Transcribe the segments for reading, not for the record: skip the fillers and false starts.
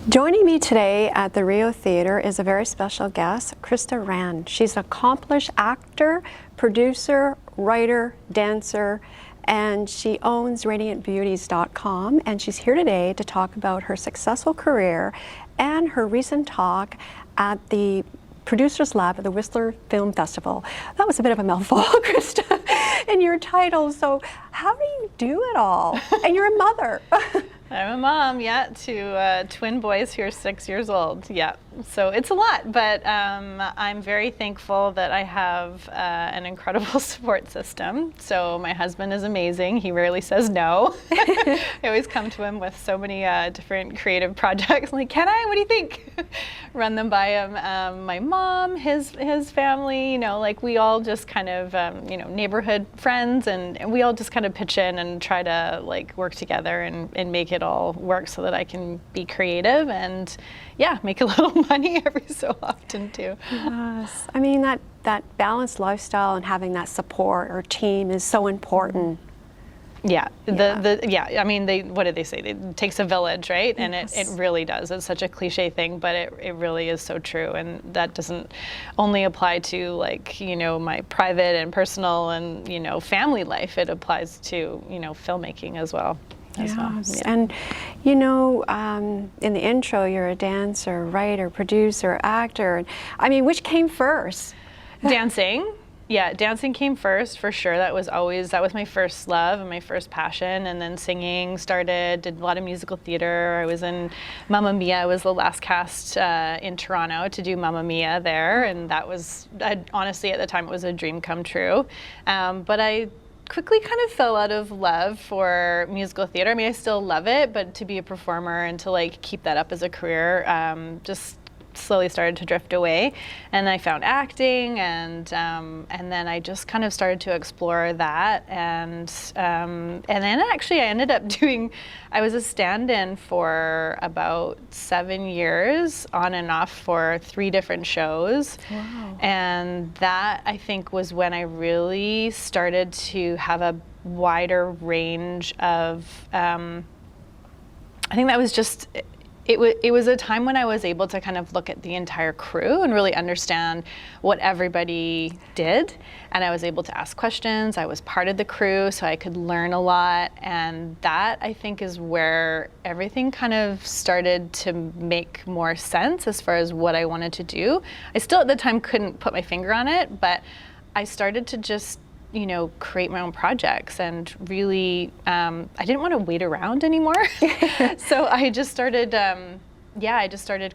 Joining me today at the Rio Theatre is a very special guest, Krista Rand. She's an accomplished actor, producer, writer, dancer, and she owns radiantbeauties.com, and she's here today to talk about her successful career and her recent talk at the Producers Lab at the Whistler Film Festival. That was a bit of a mouthful, Krista, in your title. So how do you do it all? And you're a mother. I'm a mom, to twin boys who are 6 years old, So it's a lot, but I'm very thankful that I have an incredible support system. So my husband is amazing. He rarely says no. I always come to him with so many different creative projects. I'm like, can I? What do you think? Run them by him. My mom, his family, like we all just kind of, neighborhood friends, and we all just kind of pitch in and try to like work together and make it all work so that I can be creative and make a little money every so often too. Yes, I mean that balanced lifestyle and having that support or team is so important. I mean, what did they say? It takes a village, right? And yes. it really does. It's such a cliche thing, but it really is so true. And that doesn't only apply to my private and personal and, family life. It applies to, filmmaking as well. Yes. And in the intro, you're a dancer, writer, producer, actor. I mean, which came first? Dancing. Yeah, dancing came first for sure. That was my first love and my first passion. And then singing started, did a lot of musical theater. I was in Mamma Mia. I was the last cast in Toronto to do Mamma Mia there. And that was, honestly, at the time, it was a dream come true. But I quickly kind of fell out of love for musical theater. I mean, I still love it, but to be a performer and to keep that up as a career, just slowly started to drift away. And I found acting, and then I just kind of started to explore that. And then actually I ended up I was a stand-in for about 7 years, on and off for 3 different shows. Wow. And that, I think, was when I really started to have a wider range of, I think that was just, it was a time when I was able to kind of look at the entire crew and really understand what everybody did. And I was able to ask questions. I was part of the crew, so I could learn a lot. And that, I think, is where everything kind of started to make more sense as far as what I wanted to do. I still at the time couldn't put my finger on it, but I started to just create my own projects and really, I didn't want to wait around anymore. So I just started,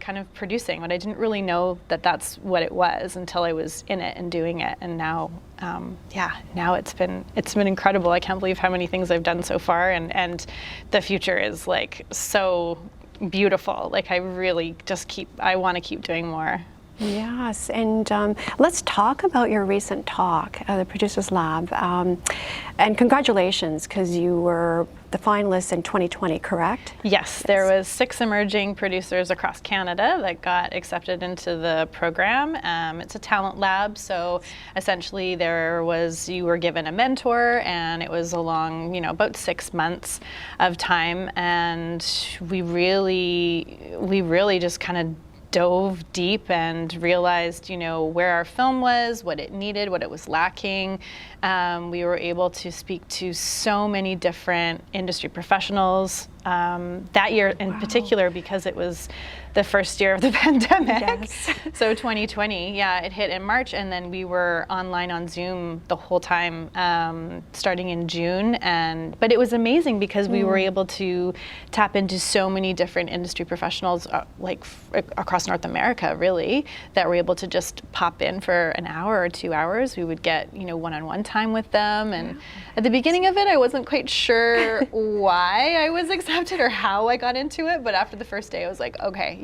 kind of producing, but I didn't really know that that's what it was until I was in it and doing it. And now, now it's been incredible. I can't believe how many things I've done so far, and the future is so beautiful. I really I want to keep doing more. Yes, and let's talk about your recent talk at the Producers Lab. And congratulations, because you were the finalists in 2020, correct? Yes, there was 6 emerging producers across Canada that got accepted into the program. It's a talent lab, so essentially you were given a mentor, and it was along, about 6 months of time, and we really just kind of dove deep and realized, where our film was, what it needed, what it was lacking. We were able to speak to so many different industry professionals that year in particular, because it was the first year of the pandemic. Yes. So 2020, it hit in March, and then we were online on Zoom the whole time, starting in June. But it was amazing because we were able to tap into so many different industry professionals, across North America, really, that were able to just pop in for an hour or 2 hours. We would get, one-on-one time with them. And at the beginning of it, I wasn't quite sure why I was accepted or how I got into it. But after the first day, I was like, okay,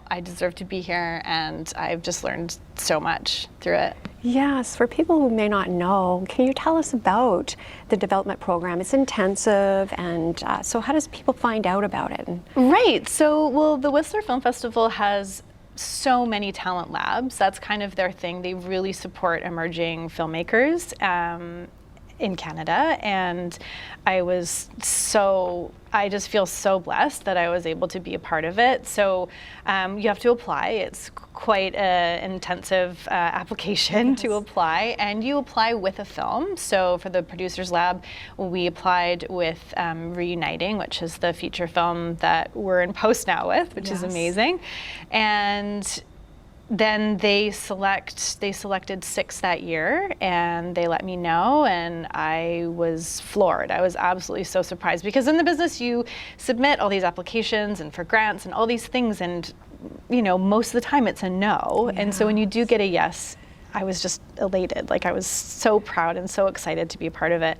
I deserve to be here, and I've just learned so much through it. Yes, for people who may not know, can you tell us about the development program? It's intensive, and so how does people find out about it? Right, so, the Whistler Film Festival has so many talent labs. That's kind of their thing. They really support emerging filmmakers. in Canada, and I just feel so blessed that I was able to be a part of it. So you have to apply. It's quite an intensive application to apply, and you apply with a film. So for the Producers Lab, we applied with Reuniting, which is the feature film that we're in post now with, which is amazing. And then they selected 6 that year, and they let me know, and I was floored. I was absolutely so surprised, because in the business you submit all these applications and for grants and all these things, and most of the time it's a no. And so when you do get a yes, I was just elated. Like, I was so proud and so excited to be a part of it.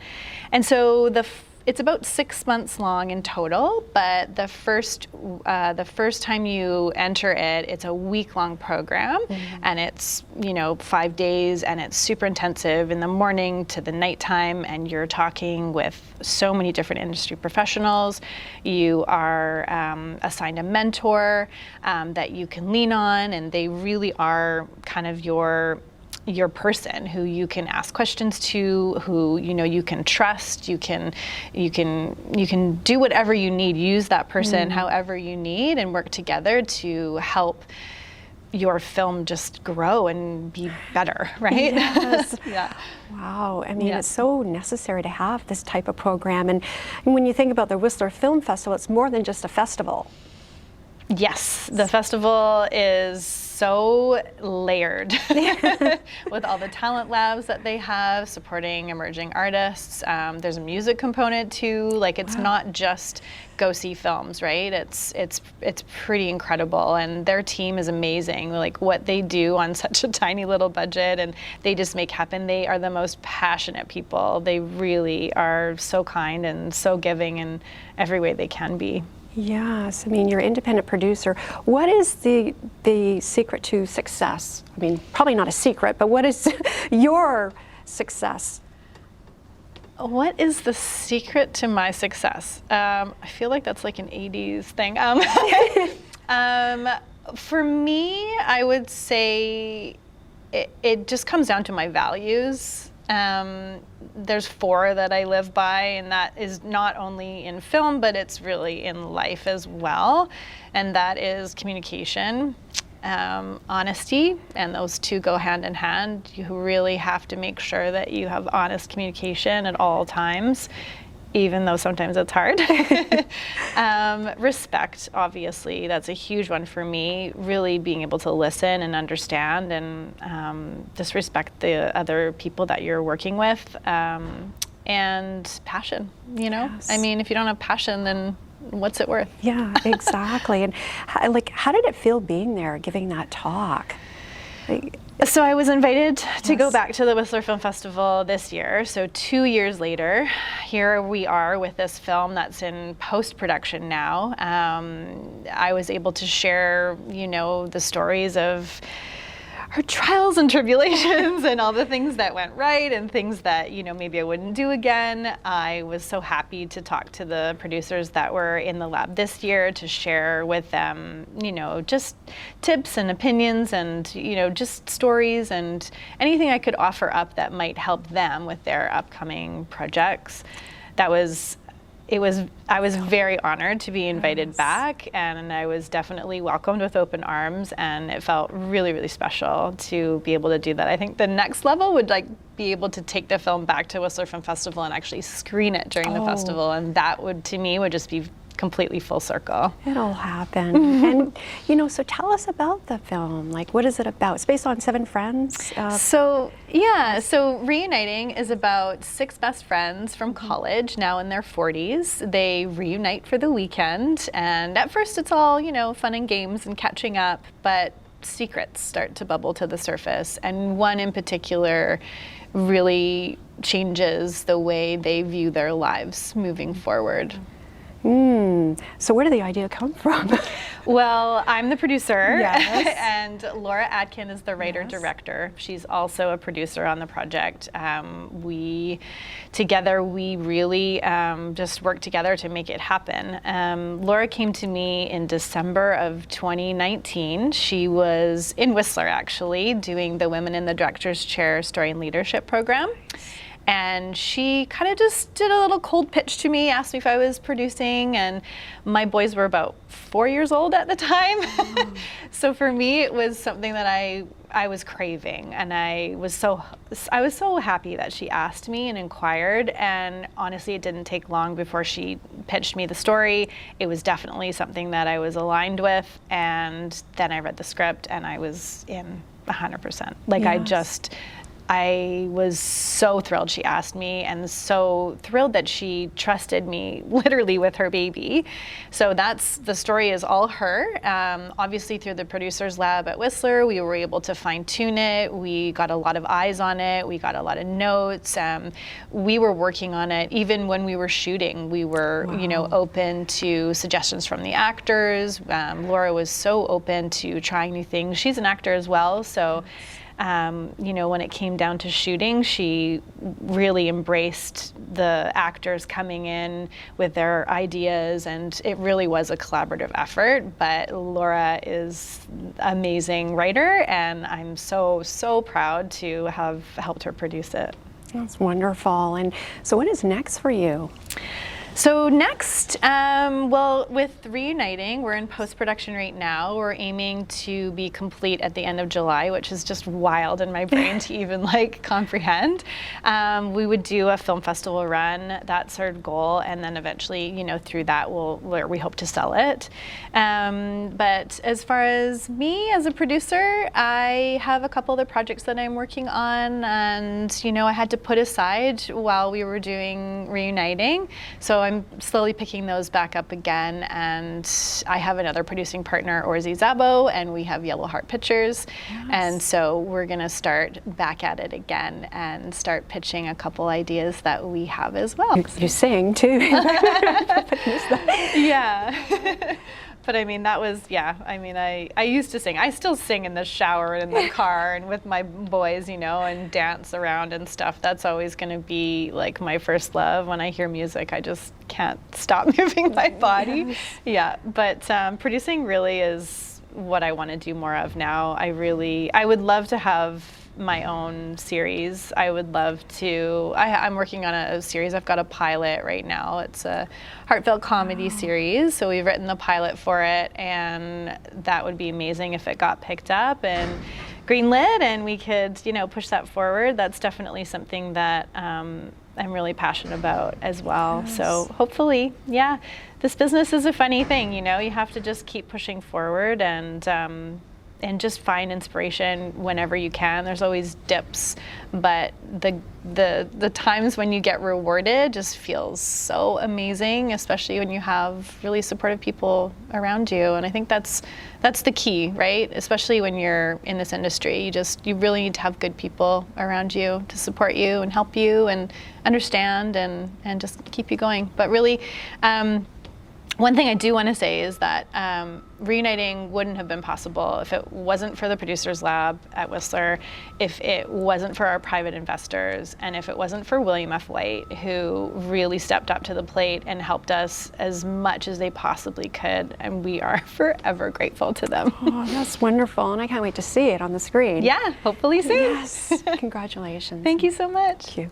And so it's about 6 months long in total, but the first time you enter it, it's a week-long program, and it's 5 days, and it's super intensive in the morning to the nighttime, and you're talking with so many different industry professionals. You are assigned a mentor that you can lean on, and they really are kind of your person who you can ask questions to, who you can trust. You can do whatever you need. Use that person however you need, and work together to help your film just grow and be better, right? Yes. Wow. I mean, it's so necessary to have this type of program. And when you think about the Whistler Film Festival, it's more than just a festival. Yes, the festival is so layered with all the talent labs that they have supporting emerging artists. There's a music component too. Like, it's not just go see films, right? It's pretty incredible, and their team is amazing. Like, what they do on such a tiny little budget, and they just make happen. They are the most passionate people. They really are so kind and so giving in every way they can be. Yes, I mean, you're an independent producer. What is the secret to success? I mean, probably not a secret, but what is your success? What is the secret to my success? I feel like that's like an 80s thing. For me, I would say it just comes down to my values. There's 4 that I live by, and that is not only in film, but it's really in life as well. And that is communication, honesty, and those 2 go hand in hand. You really have to make sure that you have honest communication at all times, even though sometimes it's hard. Respect, obviously, that's a huge one for me. Really being able to listen and understand, and just respect the other people that you're working with. And passion, Yes. I mean, if you don't have passion, then what's it worth? Yeah, exactly. And how did it feel being there, giving that talk? So I was invited to go back to the Whistler Film Festival this year. So 2 years later, here we are with this film that's in post-production now. I was able to share, the stories of our trials and tribulations and all the things that went right and things that, maybe I wouldn't do again. I was so happy to talk to the producers that were in the lab this year to share with them, just tips and opinions and, just stories and anything I could offer up that might help them with their upcoming projects. I was very honored to be invited back, and I was definitely welcomed with open arms, and it felt really, really special to be able to do that. I think the next level would be able to take the film back to Whistler Film Festival and actually screen it during the festival, and that would just be completely full circle. It'll happen. And, so tell us about the film. Like, what is it about? It's based on 7 friends. So Reuniting is about 6 best friends from college, now in their 40s. They reunite for the weekend, and at first it's all, fun and games and catching up, but secrets start to bubble to the surface, and one in particular really changes the way they view their lives moving forward. So where did the idea come from? Well, I'm the producer, yes. and Laura Adkin is the writer-director. She's also a producer on the project. We really just worked together to make it happen. Laura came to me in December of 2019. She was in Whistler, actually, doing the Women in the Director's Chair Story and Leadership program. And she kind of just did a little cold pitch to me, asked me if I was producing, and my boys were about 4 years old at the time. So for me, it was something that I was craving, and I was so happy that she asked me and inquired. And honestly, it didn't take long before she pitched me the story. It was definitely something that I was aligned with, and then I read the script and I was in 100%. Like, Yes. I was so thrilled she asked me, and so thrilled that she trusted me literally with her baby. So the story is all her. Obviously, through the producers lab at Whistler, we were able to fine tune it. We got a lot of eyes on it. We got a lot of notes. We were working on it even when we were shooting. We were, open to suggestions from the actors. Laura was so open to trying new things. She's an actor as well, so. When it came down to shooting, she really embraced the actors coming in with their ideas, and it really was a collaborative effort. But Laura is an amazing writer, and I'm so, so proud to have helped her produce it. That's wonderful. And so what is next for you? So next, with Reuniting, we're in post-production right now. We're aiming to be complete at the end of July, which is just wild in my brain to even comprehend. We would do a film festival run. That's our goal, and then eventually, through that, we hope to sell it. But as far as me as a producer, I have a couple other projects that I'm working on, and I had to put aside while we were doing Reuniting. So I'm slowly picking those back up again, and I have another producing partner, Orzi Zabo, and we have Yellow Heart Pictures. Yes. And so we're going to start back at it again and start pitching a couple ideas that we have as well. You sing too. Yeah. But I mean, that was, I used to sing. I still sing in the shower and in the car and with my boys, and dance around and stuff. That's always going to be like my first love. When I hear music, I just can't stop moving my body. Yes. Yeah, but producing really is what I want to do more of now. I would love to have my own series. I would love to, I'm working on a series. I've got a pilot right now. It's a heartfelt comedy series. So we've written the pilot for it, and that would be amazing if it got picked up and greenlit and we could, push that forward. That's definitely something that I'm really passionate about as well. Yes. So hopefully, this business is a funny thing, you have to just keep pushing forward and just find inspiration whenever you can. There's always dips, but the times when you get rewarded just feels so amazing, especially when you have really supportive people around you. And I think that's the key, right? Especially when you're in this industry, you really need to have good people around you to support you and help you and understand and just keep you going. But really, one thing I do want to say is that Reuniting wouldn't have been possible if it wasn't for the Producers Lab at Whistler, if it wasn't for our private investors, and if it wasn't for William F. White, who really stepped up to the plate and helped us as much as they possibly could, and we are forever grateful to them. Oh, that's wonderful, and I can't wait to see it on the screen. Yeah, hopefully soon. Yes, congratulations. Thank you so much. Thank you.